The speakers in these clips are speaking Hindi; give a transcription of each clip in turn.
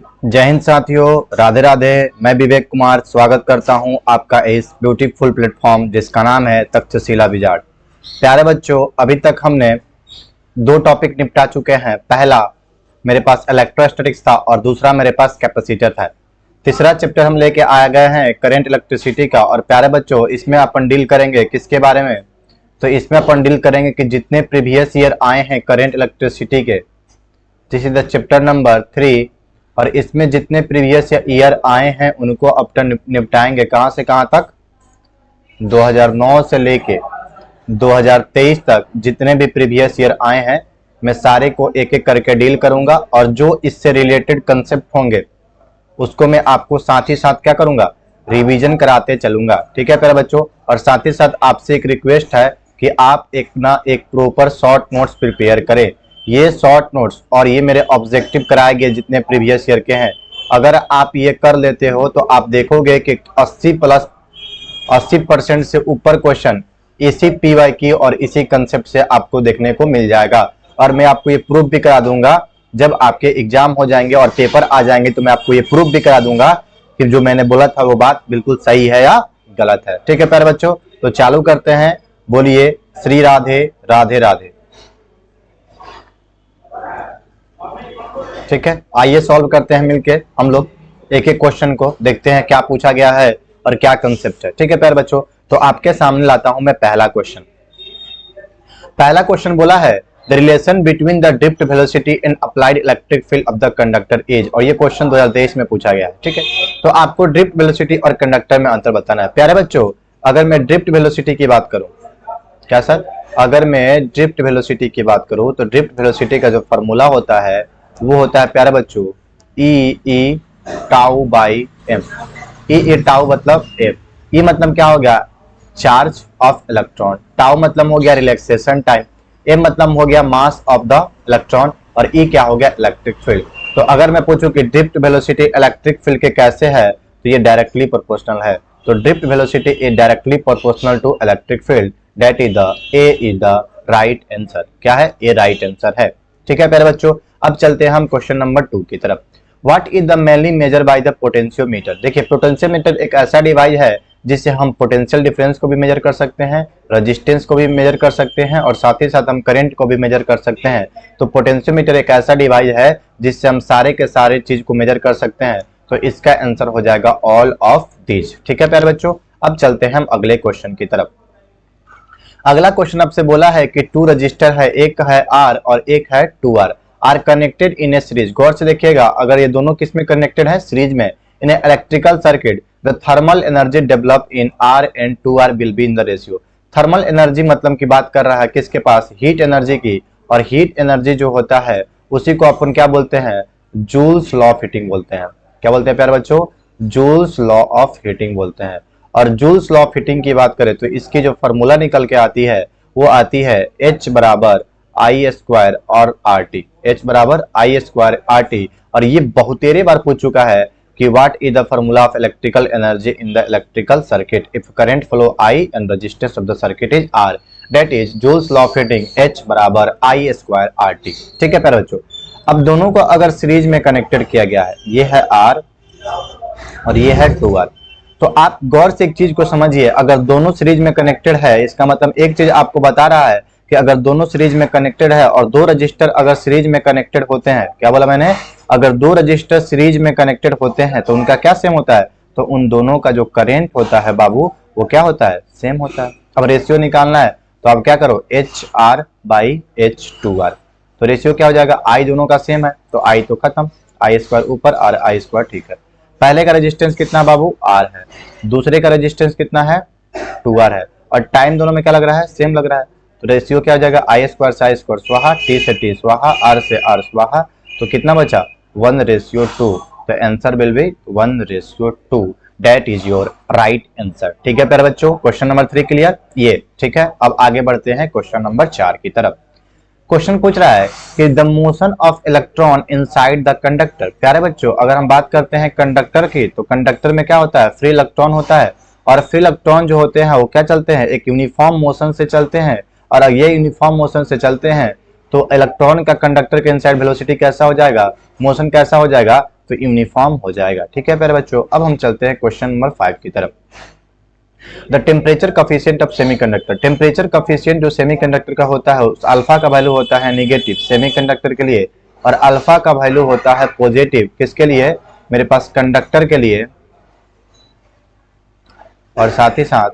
जय हिंद साथियों, राधे राधे। मैं विवेक कुमार स्वागत करता हूं आपका इस ब्यूटीफुल प्लेटफॉर्म जिसका नाम है तक्षशिला विजार्ड। प्यारे बच्चों, अभी तक हमने दो टॉपिक निपटा चुके हैं। पहला मेरे पास इलेक्ट्रोस्टैटिक्स था और दूसरा मेरे पास कैपेसिटर था। तीसरा चैप्टर हम लेके आ गए हैं करंट इलेक्ट्रिसिटी का। और प्यारे बच्चों, इसमें अपन डील करेंगे किसके बारे में? तो इसमें अपन डील करेंगे कि जितने प्रीवियस ईयर आए हैं करंट इलेक्ट्रिसिटी के, this is the chapter number 3। और इसमें जितने प्रीवियस ईयर आए हैं उनको अब तक निपटाएंगे। कहां से कहां तक? 2009 से लेके 2023 तक जितने भी प्रीवियस ईयर आए हैं मैं सारे को एक एक करके डील करूंगा। और जो इससे रिलेटेड कंसेप्ट होंगे उसको मैं आपको साथ ही साथ क्या करूंगा, रिवीजन कराते चलूंगा। ठीक है प्यारे बच्चों। और साथ ही साथ आपसे एक रिक्वेस्ट है कि आप एक प्रॉपर शॉर्ट नोट्स प्रिपेयर करें। ये शॉर्ट नोट्स और ये मेरे ऑब्जेक्टिव कराए गए जितने प्रीवियस ईयर के हैं, अगर आप ये कर लेते हो तो आप देखोगे कि 80% से ऊपर क्वेश्चन इसी पीवाई की और इसी कंसेप्ट से आपको देखने को मिल जाएगा। और मैं आपको ये प्रूफ भी करा दूंगा, जब आपके एग्जाम हो जाएंगे और पेपर आ जाएंगे तो मैं आपको ये प्रूफ भी करा दूंगा कि जो मैंने बोला था वो बात बिल्कुल सही है या गलत है। ठीक है प्यारे बच्चों, तो चालू करते हैं। बोलिए श्री राधे राधे राधे। ठीक है, आइए सॉल्व करते हैं मिलके हम लोग एक एक क्वेश्चन को, देखते हैं क्या पूछा गया है और क्या कंसेप्ट है। ठीक है प्यारे बच्चों, तो आपके सामने लाता हूं मैं पहला क्वेश्चन। पहला क्वेश्चन बोला है the relation between the drift velocity and applied electric field of the conductor is. और ये क्वेश्चन 2023 में पूछा गया है। ठीक है, तो आपको ड्रिफ्ट वेलोसिटी और कंडक्टर में अंतर बताना है। प्यारे बच्चों, अगर मैं ड्रिफ्ट वेलोसिटी की बात करूं, क्या सर? अगर मैं ड्रिफ्ट वेलोसिटी की बात करूं तो ड्रिफ्ट वेलोसिटी का जो फॉर्मूला होता है वो होता है प्यारे बच्चों E tau by M. E tau मतलब एफ। ई मतलब क्या हो गया? Charge of electron. टाउ मतलब हो गया रिलैक्सेशन टाइम। एम मतलब हो गया मास ऑफ द इलेक्ट्रॉन। और ई क्या हो गया? Electric field. तो अगर मैं पूछूं कि ड्रिफ्ट वेलोसिटी इलेक्ट्रिक फील्ड के कैसे है, तो ये डायरेक्टली प्रोपोर्शनल है। तो drift velocity is directly proportional to electric field. That is the A is the right answer. क्या है? ए राइट आंसर है। ठीक है प्यारे बच्चों, अब चलते हैं हम क्वेश्चन नंबर 2 की तरफ। What is the mainly measure by the potentiometer. देखिए, पोटेंशियोमीटर एक ऐसा डिवाइस है जिससे हम पोटेंशियल डिफरेंस को भी मेजर कर सकते हैं, रेजिस्टेंस को भी मेजर कर सकते हैं और साथ ही साथ हम करंट को भी मेजर कर सकते हैं। तो पोटेंशियोमीटर एक ऐसा डिवाइस है जिससे हम सारे के सारे चीज को मेजर कर सकते हैं। तो इसका आंसर हो जाएगा ऑल ऑफ दिस। ठीक है प्यारे बच्चों, अब चलते हैं हम अगले क्वेश्चन की तरफ। अगला क्वेश्चन आपसे बोला है कि 2 रजिस्टर है, एक है आर और एक है 2R। Are connected in a series. गौर से देखिएगा, अगर ये दोनों किस में कनेक्टेड है? सीरीज में। In a electrical circuit the thermal energy develop in R and 2R will be in the ratio. Thermal energy मतलब की बात कर रहा है किसके पास? हीट एनर्जी की। और हीट एनर्जी जो होता है उसी को अपन क्या बोलते हैं? जूल्स लॉ ऑफ हीटिंग बोलते हैं। क्या बोलते हैं प्यारे बच्चों? जूल्स लॉ ऑफ हीटिंग बोलते हैं। और जूल्स लॉ ऑफ हीटिंग की बात करें तो इसकी जो फॉर्मूला निकल के आती है वो आती है H बराबर आई स्क्वायर और आर टी। H बराबर आई स्क्वायर आर टी। और ये बहुतेरे बार पूछ चुका है कि what is the formula of electrical energy in the electrical circuit if current flow I and resistance of the circuit is R. That is joule's law of heating H बराबर आई स्क्वायर आर टी। ठीक है प्यारे बच्चों, अब दोनों को अगर सीरीज में कनेक्टेड किया गया है, ये है R और ये है 2R, तो आप गौर से एक चीज को समझिए। अगर दोनों सीरीज में कनेक्टेड है, इसका मतलब एक चीज आपको बता रहा है कि अगर दोनों सीरीज में कनेक्टेड है और 2 रजिस्टर अगर सीरीज में कनेक्टेड होते हैं, क्या बोला मैंने? अगर 2 रजिस्टर सीरीज में कनेक्टेड होते हैं तो उनका क्या सेम होता है? तो उन दोनों का जो करंट होता है बाबू वो क्या होता है? सेम होता है। अब रेशियो निकालना है तो आप क्या करो? HR by H2R। तो रेशियो क्या हो जाएगा? आई दोनों का सेम है तो आई तो खत्म, आई स्क्वायर ऊपर और आई स्क्वायर। ठीक है, पहले का रेजिस्टेंस कितना बाबू? R है। दूसरे का रेजिस्टेंस कितना है? 2R है। और टाइम दोनों में क्या लग रहा है? सेम लग रहा है। तो रेशियो क्या हो जाएगा? आई स्क्वायर से आई स्क्वायर स्वाहा, टी से टी स्वाहा, R से R स्वाहा। तो कितना बचा? 1:2। तो answer will be 1:2। That is your right answer. ठीक है प्यारे बच्चों, क्वेश्चन नंबर 3 क्लियर ये। ठीक है, अब आगे बढ़ते हैं क्वेश्चन नंबर 4 की तरफ। क्वेश्चन पूछ रहा है कि the motion of electron inside the conductor. प्यारे बच्चों, अगर हम बात करते हैं कंडक्टर की तो कंडक्टर में क्या होता है? फ्री इलेक्ट्रॉन होता है। और फ्री इलेक्ट्रॉन जो होते हैं वो क्या चलते हैं? एक यूनिफॉर्म मोशन से चलते हैं। और ये यूनिफॉर्म मोशन से चलते हैं तो इलेक्ट्रॉन का कंडक्टर के इनसाइड वेलोसिटी कैसा हो जाएगा? मोशन कैसा हो जाएगा? तो यूनिफॉर्म हो जाएगा। ठीक है प्यारे बच्चों, अब हम चलते हैं क्वेश्चन नंबर 5 की तरफ। The temperature coefficient of semiconductor, temperature coefficient जो सेमीकंडक्टर का होता है उस अल्फा का वैल्यू होता है नेगेटिव सेमीकंडक्टर के लिए, और अल्फा का वैल्यू होता है पॉजिटिव किसके लिए, मेरे पास कंडक्टर के लिए और साथ ही साथ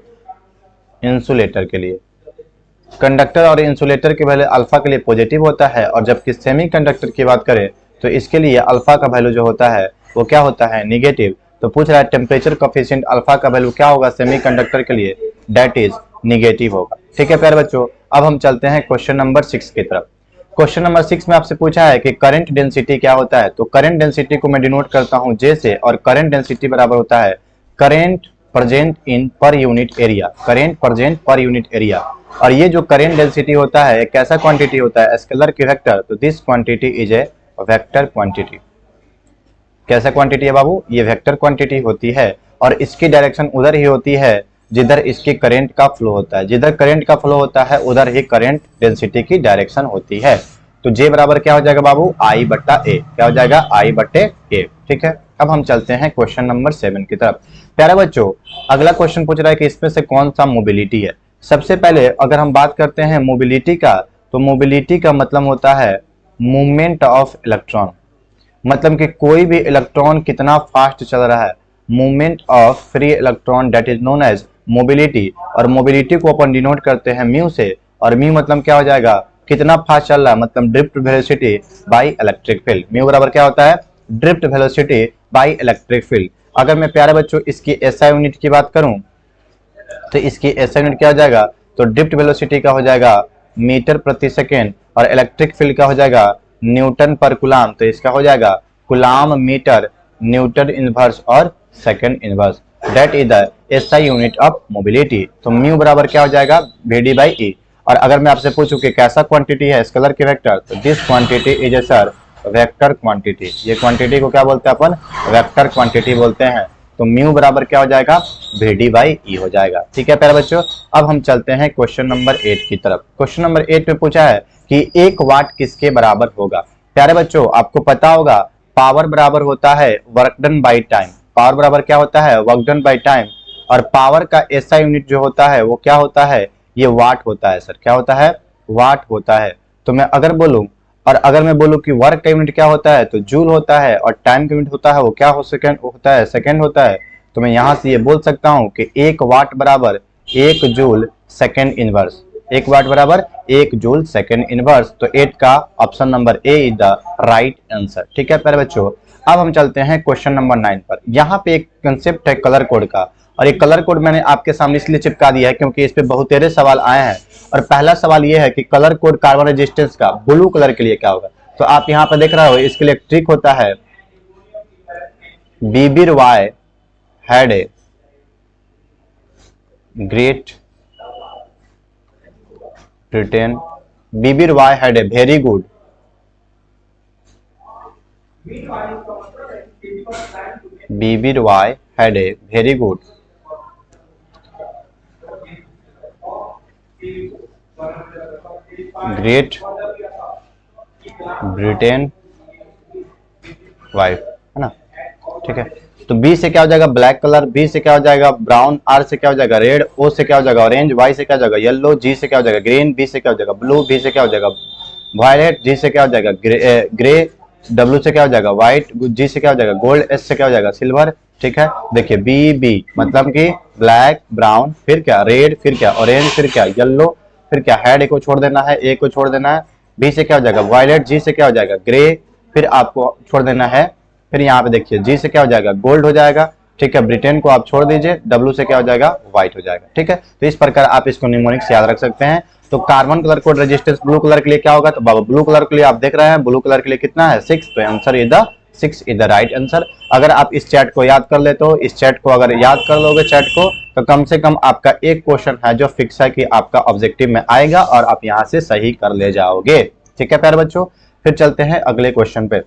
इंसुलेटर के लिए। कंडक्टर और इंसुलेटर के वैल्यू अल्फा के लिए पॉजिटिव होता है, और जबकि सेमीकंडक्टर की बात करें तो इसके लिए अल्फा का वैल्यू जो होता है वो क्या होता है, नेगेटिव। तो पूछ रहा है टेम्परेचर कोफिशिएंट अल्फा का वैल्यू क्या होगा सेमीकंडक्टर के लिए, दैट इज नेगेटिव होगा। ठीक है प्यारे बच्चों, अब हम चलते हैं क्वेश्चन नंबर 6 की तरफ। क्वेश्चन नंबर 6 में आपसे पूछा है कि करंट डेंसिटी क्या होता है। तो करंट डेंसिटी को मैं डिनोट करता हूं जे से, और करंट डेंसिटी बराबर होता है current present in per unit area, current present per unit area. और ये जो करंट डेंसिटी होता है एक कैसा क्वांटिटी होता है, स्केलर की वेक्टर। तो this quantity is a vector quantity. कैसा क्वांटिटी है बाबू, ये वेक्टर क्वांटिटी होती है, और इसकी डायरेक्शन उधर ही होती है जिधर इसके करंट का फ्लो होता है। जिधर करंट का फ्लो होता है उधर ही करंट डेंसिटी की डायरेक्शन होती है। तो जे बराबर क्या हो जाएगा बाबू, आई बट्टा ए। क्या हो जाएगा, आई बट्टे ए। ठीक है, अब हम चलते हैं क्वेश्चन नंबर 7 की तरफ। प्यारे बच्चों, अगला क्वेश्चन पूछ रहा है कि इसमें से कौन सा मोबिलिटी है। सबसे पहले अगर हम बात करते हैं मोबिलिटी का, तो मोबिलिटी का मतलब होता है मूवमेंट ऑफ इलेक्ट्रॉन, मतलब कि कोई भी इलेक्ट्रॉन कितना फास्ट चल रहा है। Movement of free electron that is known as mobility, और मोबिलिटी को अपन डिनोट करते हैं म्यू से, और म्यू मतलब क्या हो जाएगा, कितना फास्ट चल रहा है, मतलब drift velocity by electric field. Mu बराबर क्या होता है, drift velocity by electric field. अगर मैं प्यारे बच्चों इसकी एसआई यूनिट की बात करूं तो इसकी एसआई यूनिट क्या हो जाएगा, तो ड्रिफ्ट वेलोसिटी का हो जाएगा मीटर प्रति सेकेंड, और इलेक्ट्रिक फील्ड का हो जाएगा न्यूटन पर कूलाम। तो इसका हो जाएगा कूलाम मीटर न्यूटन इनवर्स और second inverse, that is the SI unit of mobility. तो म्यू बराबर क्या हो जाएगा, वीडी बाई ई। और अगर मैं आपसे पूछूं कि कैसा क्वांटिटी है स्केलर की वेक्टर, तो this quantity is a sir vector quantity. ये क्वांटिटी को क्या बोलते हैं अपन, वेक्टर क्वांटिटी बोलते हैं। तो म्यू बराबर क्या हो जाएगा, वीडी बाई ई हो जाएगा। ठीक है प्यारे बच्चों, अब हम चलते हैं क्वेश्चन नंबर 8 की तरफ। क्वेश्चन नंबर 8 में पूछा है कि 1 वाट किसके बराबर होगा। प्यारे बच्चों आपको पता होगा पावर बराबर होता है work done by time. Power बराबर क्या होता है, वर्क डन बाई टाइम। और पावर का एसआई यूनिट जो होता है वो क्या होता है, ये वाट होता है सर। क्या होता है, वाट होता है। तो मैं अगर बोलूं, और अगर मैं बोलूं कि वर्क का यूनिट क्या होता है, तो जूल होता है, और टाइम का यूनिट होता है वो क्या हो सेकंड होता है, सेकंड होता है। तो मैं यहां से ये बोल सकता हूं कि 1 वाट बराबर 1 जूल सेकंड इनवर्स। 1 वाट बराबर 1 जूल सेकंड इनवर्स। तो 8 का option number A is the right answer. ठीक है प्यारे बच्चों, अब हम चलते हैं क्वेश्चन नंबर 9 पर। यहाँ पे एक कंसेप्ट है कलर कोड का, और ये कलर कोड मैंने आपके सामने इसलिए चिपका दिया है क्योंकि इस पे बहुत तेरे सवाल आए हैं। और पहला सवाल ये है कि कलर कोड कार्बन रेजिस्टेंस का ब्लू कलर के लिए क्या होगा। तो आप यहाँ पर देख रहे हो, इसके लिए एक ट्रिक होता है, BBR Y had a great Britain, BBR Y had a very good BBR Y had a very good great Britain wife, है ना। ठीक है, तो बी से क्या हो जाएगा ब्लैक कलर, बी से क्या हो जाएगा ब्राउन, आर से क्या हो जाएगा रेड, ओ से क्या हो जाएगा ऑरेंज, वाई से क्या हो जाएगा येलो, जी से क्या हो जाएगा ग्रीन, बी से क्या हो जाएगा ब्लू, बी से क्या हो जाएगा वायलेट, जी से क्या हो जाएगा ग्रे, डब्ल्यू से क्या हो जाएगा व्हाइट, जी से क्या हो जाएगा गोल्ड, एस से क्या हो जाएगा सिल्वर। ठीक है, देखिए बी बी मतलब कि ब्लैक ब्राउन, फिर क्या रेड, फिर क्या ऑरेंज, फिर क्या येलो, फिर क्या हेड को छोड़ देना है, ए को छोड़ देना है। बी से क्या हो जाएगा वायलेट, जी से क्या हो जाएगा ग्रे, फिर आपको छोड़ देना है, फिर यहाँ पे देखिए जी से क्या हो जाएगा गोल्ड हो जाएगा। ठीक है, ब्रिटेन को आप छोड़ दीजिए, डब्ल्यू से क्या हो जाएगा व्हाइट हो जाएगा। ठीक है, तो इस प्रकार आप इसको निमोनिक्स याद रख सकते हैं। तो carbon colour code resistance blue colour के लिए क्या होगा, तो बाबा ब्लू कलर के लिए आप देख रहे हैं, ब्लू कलर के लिए कितना है 6। तो answer is the 6 is the right answer. अगर आप इस चैट को याद कर लेते हो, इस चैट को अगर याद कर लोगे चैट को, तो कम से कम आपका एक क्वेश्चन है जो फिक्स है कि आपका ऑब्जेक्टिव में आएगा और आप यहाँ से सही कर ले जाओगे। ठीक है प्यारे बच्चों, फिर चलते हैं अगले क्वेश्चन पे।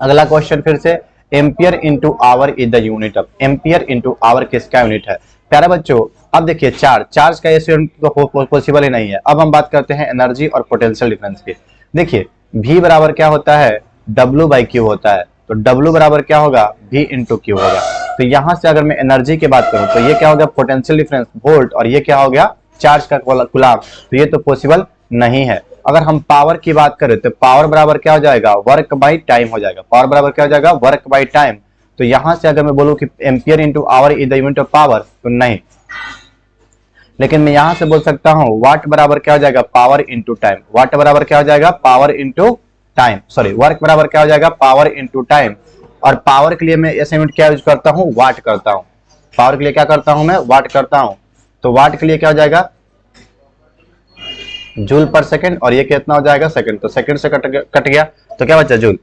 अगला क्वेश्चन फिर से ampere into hour is the unit of, ampere into hour किसका यूनिट है प्यारे बच्चों। अब देखिए चार्ज का ऐसे तो पॉसिबल ही नहीं है। अब हम बात करते हैं एनर्जी और पोटेंशियल डिफरेंस की। देखिए V बराबर क्या होता है W बाई क्यू होता है। तो W बराबर क्या होगा, V इंटू क्यू होगा। तो यहां से अगर मैं एनर्जी की बात करूं तो ये क्या हो गया, पोटेंशियल डिफरेंस वोल्ट, और ये क्या हो गया, चार्ज का कूलाम। तो ये तो पॉसिबल नहीं है। अगर हम पावर की बात करें तो पावर बराबर क्या हो जाएगा, वर्क बाई टाइम हो जाएगा। पावर बराबर क्या हो जाएगा, वर्क बाई टाइम। तो यहां से अगर मैं बोलूं कि ampere into hour is the unit of power, तो नहीं, लेकिन मैं यहां से बोल सकता हूं वाट बराबर क्या हो जाएगा, पावर इंटू टाइम। वाट बराबर क्या हो जाएगा, power into time, sorry work बराबर क्या हो जाएगा, पावर इंटू टाइम। और पावर के लिए मैं ऐसे यूनिट क्या यूज करता हूं, वाट करता हूं। पावर के लिए क्या करता हूं, मैं वाट करता हूं। तो वाट के लिए क्या हो जाएगा, जूल पर सेकंड, और ये कितना हो जाएगा, सेकंड। तो सेकंड से कट गया तो क्या बचा, जूल।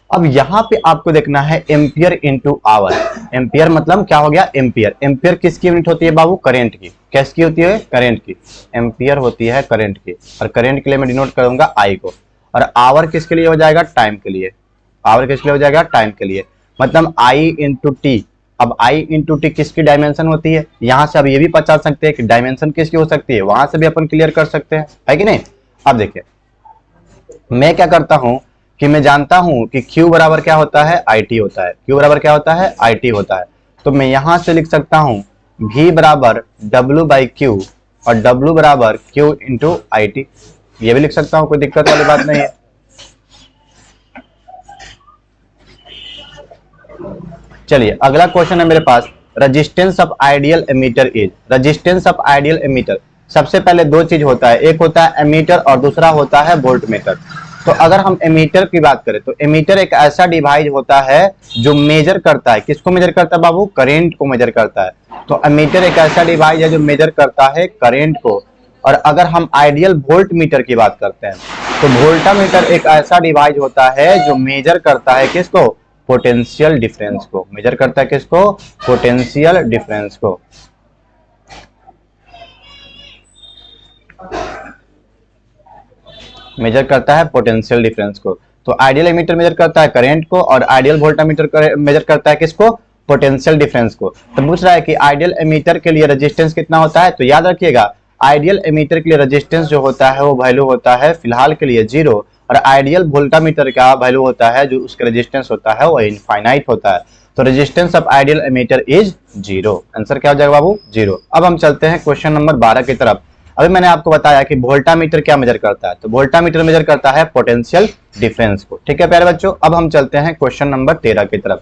अब यहां पे आपको देखना है एम्पियर इंटू आवर। एम्पियर मतलब क्या हो गया, एम्पियर। एम्पियर किसकी यूनिट होती है बाबू, करंट की। किसकी होती है, करंट की। एम्पियर होती है करंट की, और करंट के लिए मैं डिनोट करूंगा आई को। और आवर किसके लिए हो जाएगा, टाइम के लिए। आवर किसके लिए हो जाएगा, टाइम के लिए। मतलब आई इंटू टी। अब आई इंटू टी किसकी डायमेंशन होती है, यहां से अब ये भी पता सकते हैं कि डायमेंशन किसकी हो सकती है, वहां से भी अपन क्लियर कर सकते हैं, है कि नहीं। अब देखिए मैं क्या करता हूं कि मैं जानता हूं कि Q बराबर क्या होता है, IT होता है। Q बराबर क्या होता है, IT होता है। तो मैं यहां से लिख सकता हूं V बराबर W बाई Q, और W बराबर Q इंटू IT। ये भी लिख सकता हूं, कोई दिक्कत वाली बात नहीं है। चलिए अगला क्वेश्चन है मेरे पास, resistance of ideal ammeter is. Resistance of ideal ammeter, सबसे पहले दो चीज होता है, एक होता है एमीटर और दूसरा होता है वोल्टमीटर। तो अगर हम एमीटर की बात करें तो एमीटर एक ऐसा डिवाइस होता है जो मेजर करता है, किसको मेजर करता है बाबू, करेंट को मेजर करता है। तो एमीटर एक ऐसा डिवाइस है जो मेजर करता है करेंट को। और अगर हम आइडियल वोल्ट मीटर की बात करते हैं तो वोल्टामीटर एक ऐसा डिवाइस होता है जो मेजर करता है किसको, पोटेंशियल डिफरेंस को। मेजर करता है किसको, पोटेंशियल डिफरेंस को। मेजर करता है पोटेंशियल डिफरेंस को। तो आइडियल एमीटर मेजर करता है करंट को, और आइडियल वोल्टामीटर मेजर करता है किसको, पोटेंशियल डिफरेंस को। तो पूछ रहा है कि आइडियल एमीटर के लिए रेजिस्टेंस कितना होता है। तो याद रखिएगा आइडियल एमीटर के लिए रेजिस्टेंस जो होता है वो वैल्यू होता है फिलहाल के लिए 0, और आइडियल वोल्टामीटर का वैल्यू होता है जो उसका रेजिस्टेंस होता है वो इनफाइनाइट होता है। तो resistance of ideal ammeter is 0। Answer क्या हो जाएगा बाबू, 0। अब हम चलते हैं क्वेश्चन नंबर 12 की तरफ। अभी मैंने आपको बताया कि वोल्टामीटर क्या मेजर करता है, तो वोल्टामीटर मेजर करता है पोटेंशियल डिफरेंस को। ठीक है प्यारे बच्चों, अब हम चलते हैं क्वेश्चन नंबर 13 की तरफ।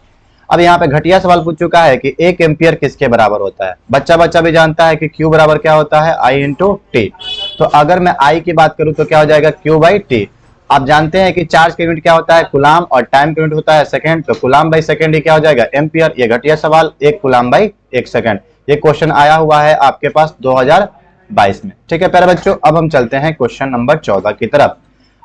अब यहाँ पे घटिया सवाल पूछ चुका है कि 1 एम्पियर किसके बराबर होता है। बच्चा भी जानता है कि Q बराबर क्या होता है, I इंटू टी। तो अगर मैं I की बात करूं तो क्या हो जाएगा, Q बाई टी। आप जानते हैं कि चार्ज का यूनिट क्या होता है, कुलाम, और टाइम का यूनिट होता है सेकंड। तो कुलाम बाई सेकंड ही क्या हो जाएगा, एम्पियर। ये घटिया सवाल, 1 कुलाम बाई 1 सेकंड। ये क्वेश्चन आया हुआ है आपके पास 2022 में। ठीक है प्यारे बच्चों, अब हम चलते हैं क्वेश्चन नंबर 14 की तरफ।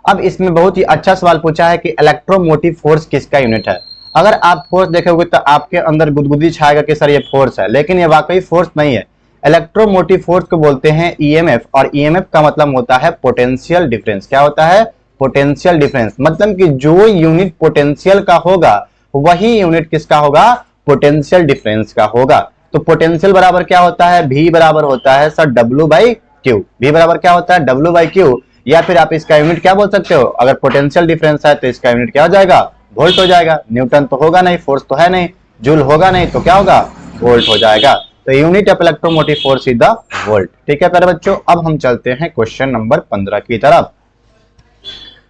अब इसमें बहुत ही अच्छा सवाल पूछा है कि इलेक्ट्रोमोटिव फोर्स किसका यूनिट है। अगर आप फोर्स देखोगे तो आपके अंदर गुदगुदी छाएगा कि सर ये फोर्स है, लेकिन ये वाकई फोर्स नहीं है। इलेक्ट्रोमोटिव फोर्स को बोलते हैं ईएमएफ, और ईएमएफ का मतलब होता है पोटेंशियल डिफरेंस। क्या होता है, पोटेंशियल डिफरेंस। मतलब कि जो यूनिट पोटेंशियल का होगा वही यूनिट किसका होगा, पोटेंशियल डिफरेंस का होगा। तो पोटेंशियल बराबर क्या होता है, V बराबर होता है sir W by Q. V बराबर क्या होता है, W बाई क्यू। या फिर आप इसका यूनिट क्या बोल सकते हो, अगर पोटेंशियल डिफरेंस है तो इसका यूनिट क्या हो जाएगा, वोल्ट हो जाएगा। न्यूटन तो होगा नहीं, फोर्स तो है नहीं, जूल होगा नहीं, तो क्या होगा, वोल्ट हो जाएगा। तो unit of electromotive force is the volt. ठीक है प्यारे बच्चों, अब हम चलते हैं क्वेश्चन नंबर 15 की तरफ।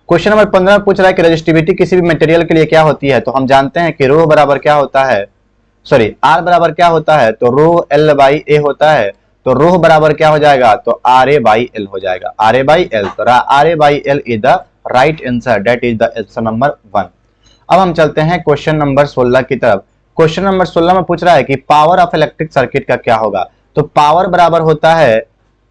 क्वेश्चन नंबर 15 पूछ रहा है कि रेजिस्टिविटी किसी भी मटेरियल के लिए क्या होती है। तो हम जानते हैं कि रो बराबर क्या होता है, सॉरी आर बराबर क्या होता है, तो रो एल बाई ए होता है। तो रो बराबर क्या हो जाएगा, तो आर ए बाई एल हो जाएगा, आर ए बाई एल। तो R A by L is the right answer, that is the answer number 1। अब हम चलते हैं क्वेश्चन नंबर 16 की तरफ। क्वेश्चन नंबर 16 में पूछ रहा है कि पावर ऑफ इलेक्ट्रिक सर्किट का क्या होगा। तो पावर बराबर होता है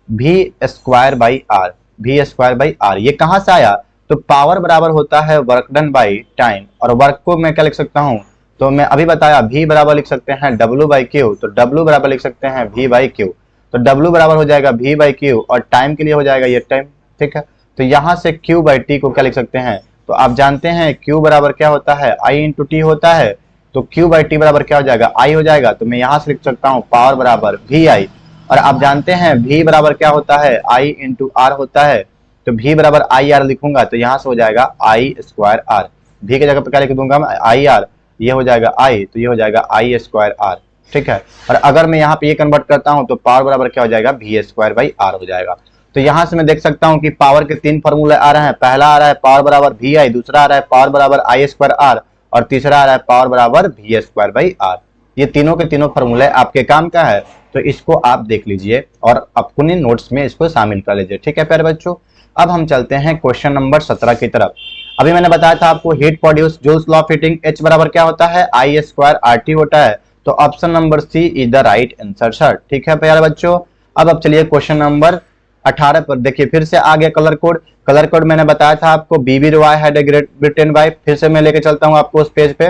V square by R, V square by R. ये कहां से आया, तो पावर बराबर होता है वर्क डन बाई टाइम, और वर्क को मैं क्या लिख सकता हूं, तो मैं अभी बताया V बराबर लिख सकते हैं W बाई क्यू। तो W बराबर लिख सकते हैं V बाई क्यू। तो W बराबर हो जाएगा V बाई क्यू, और टाइम के लिए हो जाएगा ये टाइम। ठीक है, तो यहां से Q बाई टी को क्या लिख सकते हैं, तो आप जानते हैं Q बराबर क्या होता है, I इंटू टी होता है। तो Q बाई टी बराबर क्या हो जाएगा, I हो जाएगा। तो मैं यहां से लिख सकता हूं पावर बराबर VI, और आप जानते हैं V बराबर क्या होता है, I इंटू आर होता है। तो V बराबर आई आर लिखूंगा तो यहां से हो जाएगा I स्क्वायर आर। भी की जगह पे क्या लिख दूंगा मैं, आई आर, ये हो जाएगा आई, तो ये हो जाएगा आई स्क्वायर आर, ठीक है। और अगर मैं यहाँ पे ये कन्वर्ट करता हूँ तो पावर बराबर क्या हो जाएगा, वी स्क्वायर बाई आर हो जाएगा। तो यहां से मैं देख सकता हूं कि पावर के तीन फॉर्मूले आ रहे हैं। पहला आ रहा है पावर बराबर वी आई, दूसरा आ रहा है पावर बराबर आई स्क्वायर आर, और तीसरा आ रहा है पावर बराबर वी स्क्वायर बाई आर। ये तीनों के तीनों फॉर्मूले आपके काम का है, तो इसको आप देख लीजिए और अपने नोट्स में इसको शामिल कर लीजिए, ठीक है प्यारे बच्चों। अब हम चलते हैं क्वेश्चन नंबर 17 की तरफ। अभी मैंने बताया था आपको heat produce joules law of heating, H बराबर क्या होता है, आई स्क्वायर आर टी होता है। तो option number C is the right answer sir, ठीक है प्यारे बच्चों। अब चलिए क्वेश्चन नंबर 18 पर देखिए, फिर से आ गया कलर कोड। कलर कोड मैंने बताया था आपको, BB Roy had a great Britain wife. फिर से मैं लेके चलता हूं आपको उस पेज पे।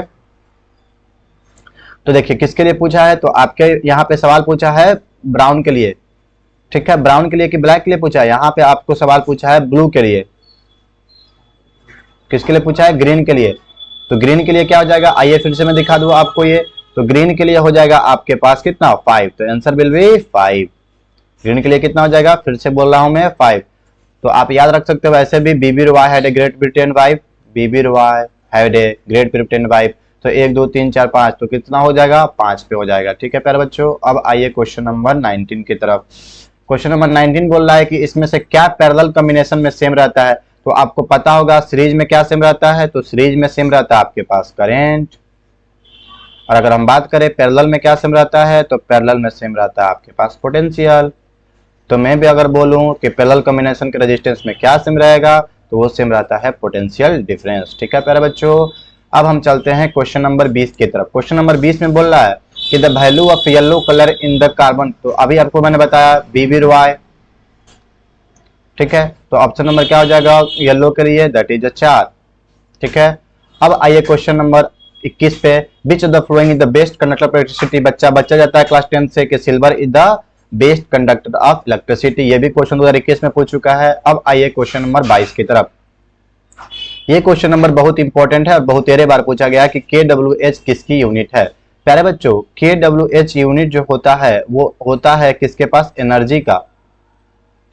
तो देखिए किसके लिए पूछा है, तो आपके यहाँ पे सवाल पूछा है ब्राउन के लिए, ठीक है, ब्राउन के लिए कि ब्लैक के लिए पूछा है। यहाँ पे आपको सवाल पूछा है ब्लू के लिए, किसके लिए पूछा है, ग्रीन के लिए। तो ग्रीन के लिए क्या हो जाएगा, आइए फिर से मैं दिखा दूं आपको ये। तो ग्रीन के लिए हो जाएगा आपके पास कितना, 5, तो आंसर विल बी 5। ग्रीन के लिए कितना हो जाएगा, फिर से बोल रहा हूं मैं, 5। तो आप याद रख सकते हो वैसे भी, BB Roy had a great Britain wife, BB Roy had a great Britain wife. तो 1 2 3 4 5, तो कितना हो जाएगा, 5 पे हो जाएगा, ठीक है प्यारे बच्चों। अब आइए क्वेश्चन नंबर 19 की तरफ। क्वेश्चन नंबर 19 बोल रहा है कि इसमें से क्या पैरेलल कॉम्बिनेशन में सेम रहता है। तो आपको पता होगा सीरीज में क्या सेम रहता है, तो सीरीज में सेम रहता है आपके पास करंट। और अगर हम बात करें पैरेलल में क्या सेम रहता है, तो पैरेलल में सेम रहता है आपके पास पोटेंशियल। तो मैं भी अगर बोलूं कि पैरेलल कॉम्बिनेशन के रेजिस्टेंस में क्या सेम रहेगा, तो वो सेम रहता है पोटेंशियल डिफरेंस, ठीक है प्यारे बच्चों। अब हम चलते हैं क्वेश्चन नंबर 20 की तरफ। क्वेश्चन नंबर 20 में बोल रहा है कि the value of yellow colour in the carbon. तो अभी आपको मैंने बताया बीबी रॉय, ठीक है। तो ऑप्शन नंबर क्या हो जाएगा येलो के लिए, दैट इज 4, ठीक है। अब आइए क्वेश्चन नंबर 21 पे, which of the following is the best conductor of electricity. बच्चा जाता है क्लास 10 से कि silver is the best conductor of electricity. ये भी क्वेश्चन 2021 में पूछ चुका है। अब आइए क्वेश्चन नंबर 22 की तरफ। ये क्वेश्चन नंबर बहुत इंपॉर्टेंट है और बहुत तेरे बार पूछा गया कि KWH किसकी यूनिट है। प्यारे बच्चों KWH यूनिट जो होता है वो होता है किसके पास, एनर्जी का।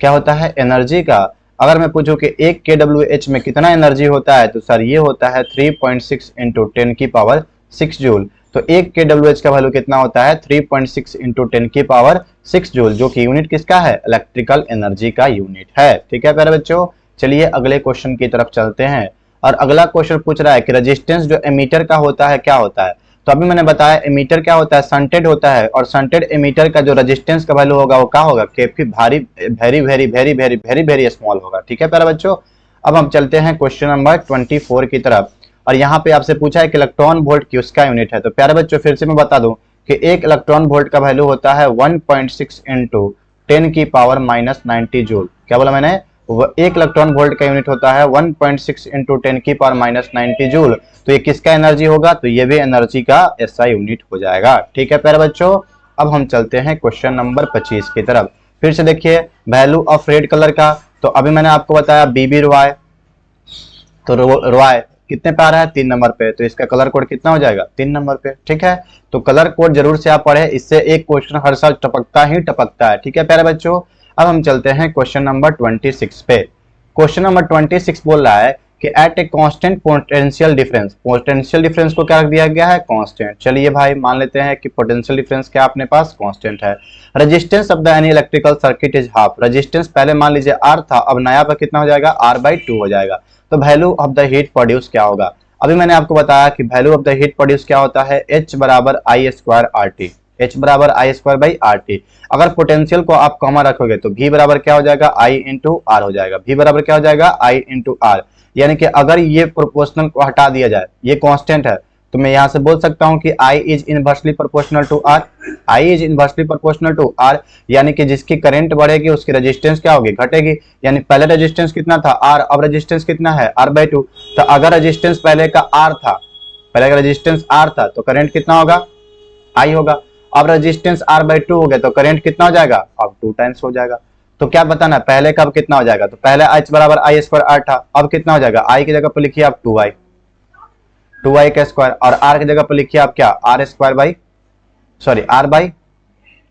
क्या होता है, एनर्जी का। अगर मैं पूछूं कि एक KWH में कितना एनर्जी होता है, तो सर ये होता है 3.6 इंटू 10 की पावर 6 जूल। तो एक KWH का वैल्यू कितना होता है, 3.6 इंटू 10 की पावर 6 जूल, जो कि यूनिट किसका है, इलेक्ट्रिकल एनर्जी का यूनिट है, ठीक है प्यारे बच्चों। चलिए अगले क्वेश्चन की तरफ चलते हैं। और अगला क्वेश्चन पूछ रहा है कि रेजिस्टेंस जो एमीटर का होता है क्या होता है। तो अभी मैंने बताया एमीटर क्या होता है, शंटेड होता है। और शंटेड एमीटर का जो रेजिस्टेंस का वैल्यू होगा वो क्या होगा, काफी भारी, very very very very very very small होगा, ठीक है प्यारे बच्चों। अब हम चलते हैं क्वेश्चन नंबर 24 की तरफ। और यहाँ पे आपसे पूछा है कि इलेक्ट्रॉन वोल्ट किसका यूनिट है। तो प्यारे बच्चों फिर से मैं बता दूं कि एक इलेक्ट्रॉन वोल्ट का वैल्यू होता है 1.6 इंटू 10 की पावर -90 जूल। क्या बोला मैंने, एक इलेक्ट्रॉन वोल्ट का यूनिट होता है 1.6 इंटू 10 की पावर -90 जूल। तो ये किसका एनर्जी होगा, तो ये भी एनर्जी का ऐसा यूनिट हो जाएगा, ठीक है प्यारे बच्चों। अब हम चलते हैं क्वेश्चन नंबर 25 की तरफ। फिर से देखिए वैल्यू ऑफ रेड कलर का। तो अभी मैंने आपको बताया बीबी रॉय, तो रॉय कितने पे आ रहा है, 3 नंबर पे। तो इसका कलर कोड कितना हो जाएगा, 3 नंबर पे, ठीक है। तो कलर कोड जरूर से आप पढ़े, इससे एक क्वेश्चन हर साल टपकता ही टपकता है, ठीक है प्यारे बच्चों। अब हम चलते हैं क्वेश्चन नंबर 26 पे। क्वेश्चन नंबर 26 बोल रहा है कि at a constant potential difference. Potential difference को क्या रख दिया गया है, कांस्टेंट। चलिए भाई मान लेते हैं कि पोटेंशियल डिफरेंस क्या अपने पास कांस्टेंट है। Resistance of the any electrical circuit is half. Resistance पहले मान लीजिए R था, अब नया पर कितना हो जाएगा, R/2 हो जाएगा। तो value of the heat produce क्या होगा। अभी मैंने आपको बताया कि value of the heat produce क्या होता है, H बराबर I स्क्वायर RT। H बराबर I स्क्वायर बाई RT। अगर पोटेंशियल को आप कॉमन रखोगे तो V बराबर क्या हो जाएगा, I इंटू R हो जाएगा। V बराबर क्या हो जाएगा, I इंटू R। यानी कि अगर ये प्रोपोर्शनल को हटा दिया जाए, ये कांस्टेंट है, तो मैं यहां से बोल सकता हूं कि I is inversely proportional to R। I is inversely proportional to R, यानी कि जिसकी करंट बढ़ेगी उसकी रेजिस्टेंस क्या होगी, घटेगी। यानी पहले रेजिस्टेंस कितना था R, अब रेजिस्टेंस कितना है R/2। तो अगर रेजिस्टेंस पहले का R था, पहले का रेजिस्टेंस R था, तो करंट कितना होगा, I होगा। अब रेजिस्टेंस R/2 हो गया तो करंट कितना हो जाएगा, अब 2 टाइम्स हो जाएगा। तो क्या बताना पहले कब कितना हो जाएगा, तो पहले H बराबर I स्क्वायर R था, अब कितना हो जाएगा, I की जगह पर लिखिए आप 2I का स्क्वायर, और R की जगह पर लिखिए आप क्या, R square by, sorry R by,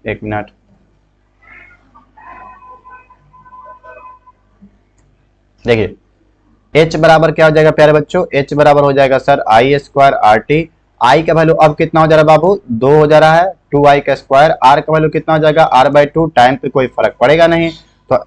एक मिनट, देखिए H बराबर क्या हो जाएगा प्यारे बच्चों, H बराबर हो जाएगा sir I square R T. I का वैल्यू अब कितना हो जा रहा है बाबू, 2 हो जा रहा है, 2i का स्क्वायर। आर का वैल्यू कितना हो जाएगा, r/2, टाइम पे कोई फर्क पड़ेगा नहीं, तो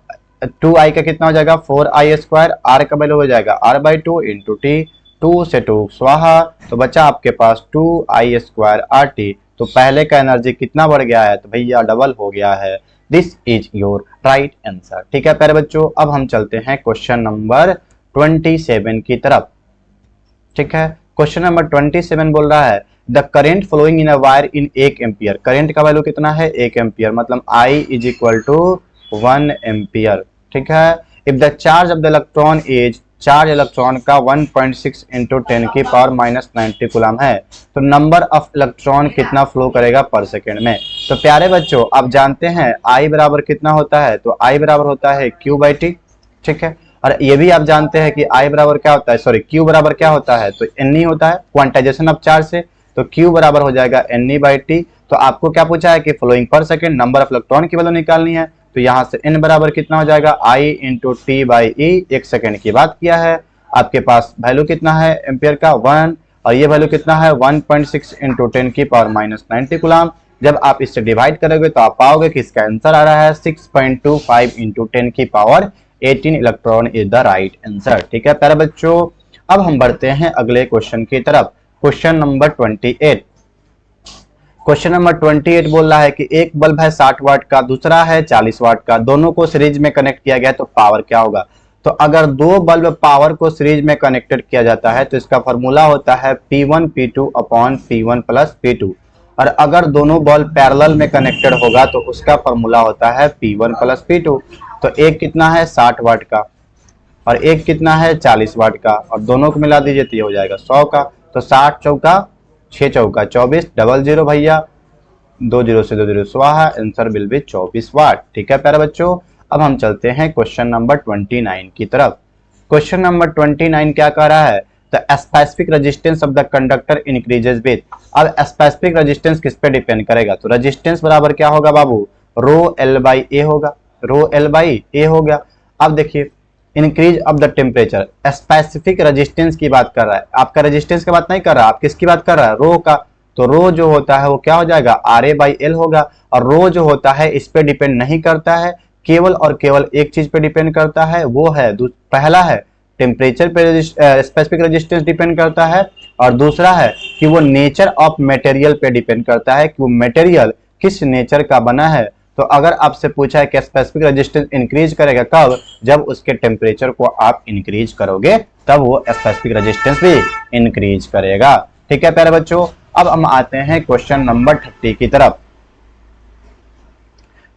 2i का कितना हो जाएगा, 4i स्क्वायर। आर का वैल्यू हो जाएगा r/2 इंटू टी, 2 से 2 स्वाहा, तो बचा आपके पास 2i स्क्वायर आर टी। तो पहले का एनर्जी कितना बढ़ गया है, तो भैया डबल हो गया है। This is your right answer. ठीक है प्यारे बच्चों, अब हम चलते हैं क्वेश्चन नंबर 27 की तरफ। ठीक है, क्वेश्चन नंबर 27 बोल रहा है the current flowing in a wire in 1 ampere. Current का वैल्यू कितना है, 1 एम्पियर, मतलब I is equal to 1 ampere. ठीक है, if the charge of the electron is, charge electron का 1.6 इंटू 10 की पावर माइनस 90 कूलम है, तो नंबर ऑफ इलेक्ट्रॉन कितना फ्लो करेगा पर सेकेंड में। तो प्यारे बच्चों आप जानते हैं I बराबर कितना होता है, तो I बराबर होता है Q/T। ठीक है, और ये भी आप जानते हैं कि I बराबर क्या होता है, सॉरी Q बराबर क्या होता है, तो Ne होता है, क्वांटाइजेशन ऑफ चार्ज से, तो Q बराबर हो जाएगा Ne/T। तो आपको क्या पूछा है कि फ्लोइंग पर सेकेंड नंबर ऑफ इलेक्ट्रॉन की वैल्यू निकालनी है, तो यहाँ से N बराबर कितना हो जाएगा, I इंटू T/E, 1 सेकेंड की बात किया है। आपके पास वैल्यू कितना है एम्पियर का, 1, और ये वैल्यू कितना है 1.6 इंटू 10 की पावर माइनस 90 कूलम। जब आप इससे डिवाइड करोगे तो आप पाओगे कि इसका आंसर आ रहा है 6.25 इंटू 10 की power 18 electron is the right answer. ठीक है प्यारे बच्चों, अब हम बढ़ते हैं अगले क्वेश्चन की तरफ। Question number 28। क्वेश्चन नंबर 28 बोल रहा है कि एक बल्ब है 60 वाट का, दूसरा है 40 वाट का, दोनों को सीरीज में कनेक्ट किया गया है, तो पावर क्या होगा। तो अगर दो बल्ब पावर को सीरीज में कनेक्टेड किया जाता है तो इसका फॉर्मूला होता है P1 P2 upon P1 plus P2, और अगर दोनों बल्ब पैरेलल में कनेक्टेड होगा तो उसका फॉर्मूला होता है P1 प्लस P2। तो एक कितना है 60 वाट का और एक कितना है 40 वाट का, और दोनों को मिला दीजिए तो ये हो जाएगा 100 का। तो 60 चौका 6 चौका 24, डबल जीरो भैया, 2 जीरो से 2 जीरो स्वाहा, आंसर विल बी 24 वाट। ठीक है प्यारे बच्चों, अब हम चलते हैं क्वेश्चन नंबर 29 की तरफ। क्वेश्चन नंबर 29 क्या कह रहा है, the specific resistance of the conductor increases with. अब स्पेसिफिक रेजिस्टेंस किस पे डिपेंड करेगा, तो रेजिस्टेंस बराबर क्या होगा बाबू, रो एल बाई ए होगा, रो एल बाई ए हो गया। अब देखिए increase of the temperature, specific resistance की बात कर रहा है, आपका रेजिस्टेंस की बात नहीं कर रहा, आप किसकी बात कर रहा है, रो का। तो रो जो होता है वो क्या हो जाएगा, RA/L होगा, और रो जो होता है इस पे डिपेंड नहीं करता है, केवल और केवल एक चीज पे डिपेंड करता है, वो है पहला है टेम्परेचर पे स्पेसिफिक रेजिस्टेंस डिपेंड करता है, और दूसरा है कि वो नेचर ऑफ मटेरियल पे डिपेंड करता है कि वो मटेरियल किस नेचर का बना है। तो अगर आपसे पूछा है कि स्पेसिफिक रेजिस्टेंस इंक्रीज करेगा कब, जब उसके टेम्परेचर को आप इंक्रीज करोगे तब वो स्पेसिफिक रेजिस्टेंस भी इंक्रीज करेगा। ठीक है प्यारे बच्चों, अब हम आते हैं क्वेश्चन नंबर 30 की तरफ।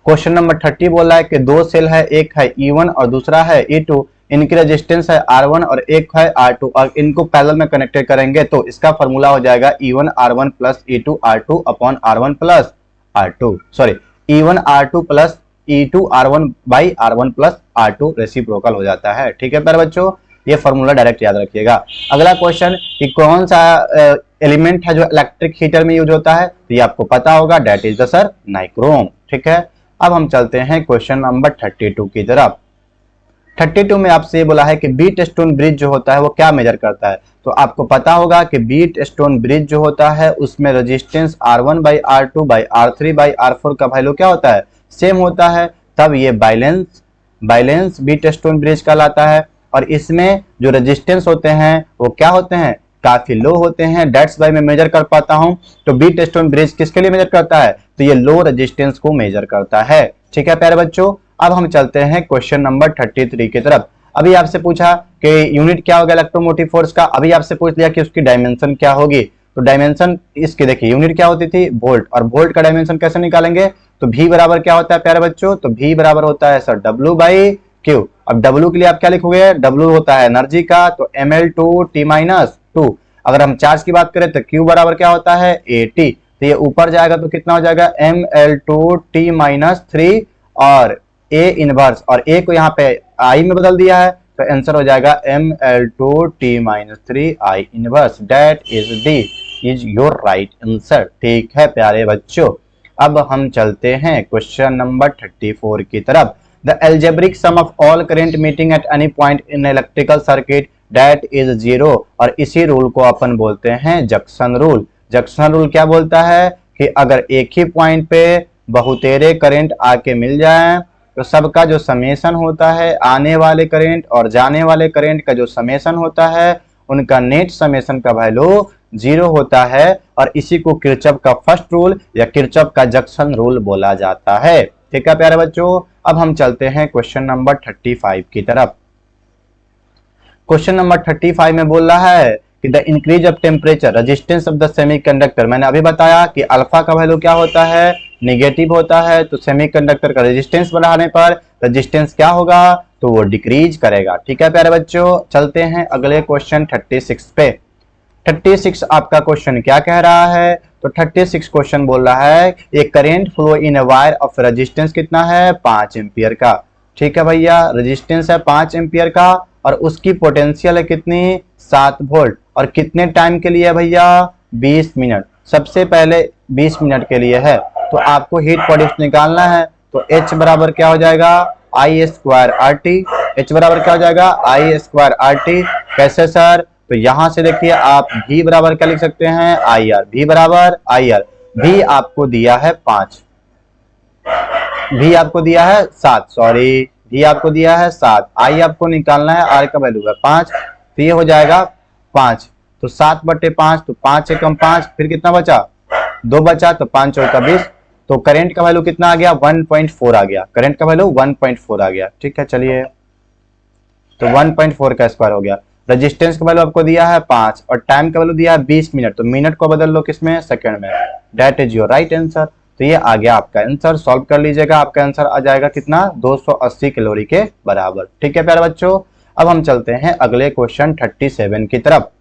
क्वेश्चन नंबर 30 बोल रहा है कि दो सेल है, एक है E1 और दूसरा है E2, इनकी रेजिस्टेंस है R1 और एक है R2, और इनको पैरेलल में कनेक्टेड करेंगे तो इसका फॉर्मूला हो जाएगा E1 R1 plus E2 R2 upon R1 plus R2, sorry E1 R2 plus E2 R1 by R1 plus R2 reciprocal हो जाता है। ठीक है प्यारे बच्चों, ये फॉर्मूला डायरेक्ट याद रखिएगा। अगला क्वेश्चन कि कौन सा एलिमेंट है जो इलेक्ट्रिक हीटर में यूज होता है, तो ये आपको पता होगा, that is the sir nichrome. ठीक है, अब हम चलते हैं क्वेश्चन नंबर 32 की तरफ। 32 में आपसे ये बोला है कि बीट स्टोन ब्रिज जो होता है वो क्या मेजर करता है, तो आपको पता होगा कि बीट स्टोन ब्रिज जो होता है उसमें resistance R1 by R2 by R3 by R4 का वैल्यू क्या होता है, सेम होता है, तब ये बैलेंस बीट स्टोन ब्रिज कहलाता है। और इसमें जो रेजिस्टेंस होते हैं वो क्या होते हैं, काफी लो होते हैं, डेट्स वाई मैं मेजर कर पाता हूं। तो बीट स्टोन ब्रिज किसके लिए मेजर करता है, तो ये लो रेजिस्टेंस को मेजर करता है। ठीक है प्यारे बच्चों, अब हम चलते हैं क्वेश्चन नंबर 33 की तरफ। अभी आपसे पूछा कि यूनिट क्या होगा इलेक्ट्रोमोटिव फोर्स का, अभी आपसे पूछ लिया कि उसकी डायमेंशन क्या होगी। तो डायमेंशन इसकी देखिए, यूनिट क्या होती थी वोल्ट, और वोल्ट का डायमेंशन कैसे निकालेंगे, तो V बराबर क्या होता है प्यारे बच्चों, तो V बराबर होता है सर W बाई Q। अब W के लिए आप क्या लिखोगे, W होता है एनर्जी का, तो mL2T-2। अगर हम चार्ज की बात करें तो Q बराबर क्या होता है AT, तो ये ऊपर जाएगा तो कितना हो जाएगा mL2T-3 और A इनवर्स, और A को यहाँ पे I में बदल दिया है, तो आंसर हो जाएगा mL2T-3 I inverse, that is D is your right answer. ठीक है प्यारे बच्चों, अब हम चलते हैं क्वेश्चन नंबर 34 की तरफ। The algebraic sum of all current meeting at any point in electrical circuit that is zero. और इसी रूल को अपन बोलते हैं जंक्शन रूल। जंक्शन रूल क्या बोलता है कि अगर एक ही पॉइंट पे बहुतेरे करंट आके मिल जाए तो सबका जो समेशन होता है, आने वाले करंट और जाने वाले करंट का जो समेशन होता है, उनका नेट समेशन का वैल्यू जीरो होता है। और इसी को किरचॉफ का फर्स्ट रूल या किरचॉफ का जंक्शन रूल बोला जाता है। ठीक है प्यारे बच्चों, अब हम चलते हैं क्वेश्चन नंबर 35 की तरफ। क्वेश्चन नंबर 35 में बोल रहा है कि the increase of temperature resistance of the semiconductor. मैंने अभी बताया कि अल्फा का वैल्यू क्या होता है, निगेटिव होता है, तो सेमीकंडक्टर का रेजिस्टेंस बढ़ाने पर रेजिस्टेंस क्या होगा, तो वो डिक्रीज करेगा। ठीक है प्यारे बच्चों, चलते हैं अगले क्वेश्चन 36 पे। 36 आपका क्वेश्चन क्या कह रहा है, तो 36 क्वेश्चन बोल रहा है a current flow in a wire of resistance कितना है, 5 एम्पियर का। ठीक है भैया, रेजिस्टेंस है 5 एम्पियर का और उसकी पोटेंशियल है कितनी, 7 वोल्ट। और कितने टाइम के लिए है भैया, 20 मिनट। सबसे पहले 20 मिनट के लिए है, तो आपको हीट प्रोड्यूस निकालना है। तो H बराबर क्या हो जाएगा, आई स्क्वायर आर टी। H बराबर क्या हो जाएगा, आई स्क्वायर आर टी। कैसे सर, तो यहां से देखिए आप V बराबर क्या लिख सकते हैं, आई आर। V बराबर आई आर। V आपको दिया है 5, V आपको दिया है 7, सॉरी V आपको दिया है 7, I आपको निकालना है, R का वैल्यू है 5, तो ये हो जाएगा 5। तो 7/5, तो 5 एकम 5, फिर कितना बचा, 2 बचा, तो 5 चौका 20। तो करंट का वैल्यू कितना आ गया, 1.4 आ गया। करंट का वैल्यू 1.4 आ गया। ठीक है, चलिए, तो 1.4 का स्क्वायर हो गया। रेजिस्टेंस का वैल्यू आपको दिया है 5 और टाइम का वैल्यू दिया है 20 मिनट, तो मिनट को बदल लो किसमें, सेकंड में। That is your right answer. तो ये आ गया आपका आंसर, सॉल्व कर लीजिएगा, आपका आंसर आ जाएगा कितना, 280 कैलोरी के बराबर। ठीक है प्यारे बच्चों, अब हम चलते हैं अगले क्वेश्चन 37 की तरफ।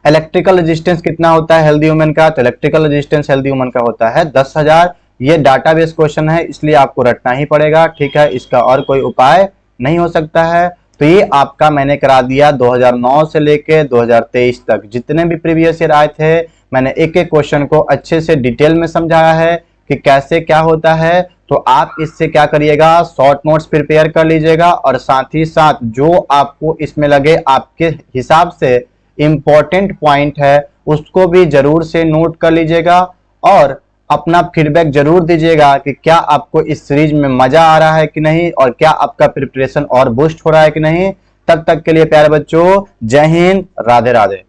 इलेक्ट्रिकल रेजिस्टेंस कितना होता है हेल्दी वुमेन का, तो इलेक्ट्रिकल रेजिस्टेंस हेल्दी वुमेन का होता है 10,000। ये डाटाबेस क्वेश्चन है, इसलिए आपको रटना ही पड़ेगा। ठीक है, इसका और कोई उपाय नहीं हो सकता है। तो ये आपका मैंने करा दिया 2009 से लेके 2023 तक जितने भी प्रीवियस ईयर आए थे, मैंने एक एक क्वेश्चन को अच्छे से डिटेल में समझाया है कि कैसे क्या होता है। तो आप इससे क्या करिएगा, शॉर्ट नोट्स प्रिपेयर कर लीजिएगा और साथ ही साथ जो आपको इसमें लगे आपके हिसाब से इंपॉर्टेंट पॉइंट है उसको भी जरूर से नोट कर लीजिएगा और अपना फीडबैक जरूर दीजिएगा कि क्या आपको इस सीरीज में मजा आ रहा है कि नहीं और क्या आपका प्रिपरेशन और बूस्ट हो रहा है कि नहीं। तब तक के लिए प्यारे बच्चों, जय हिंद, राधे राधे।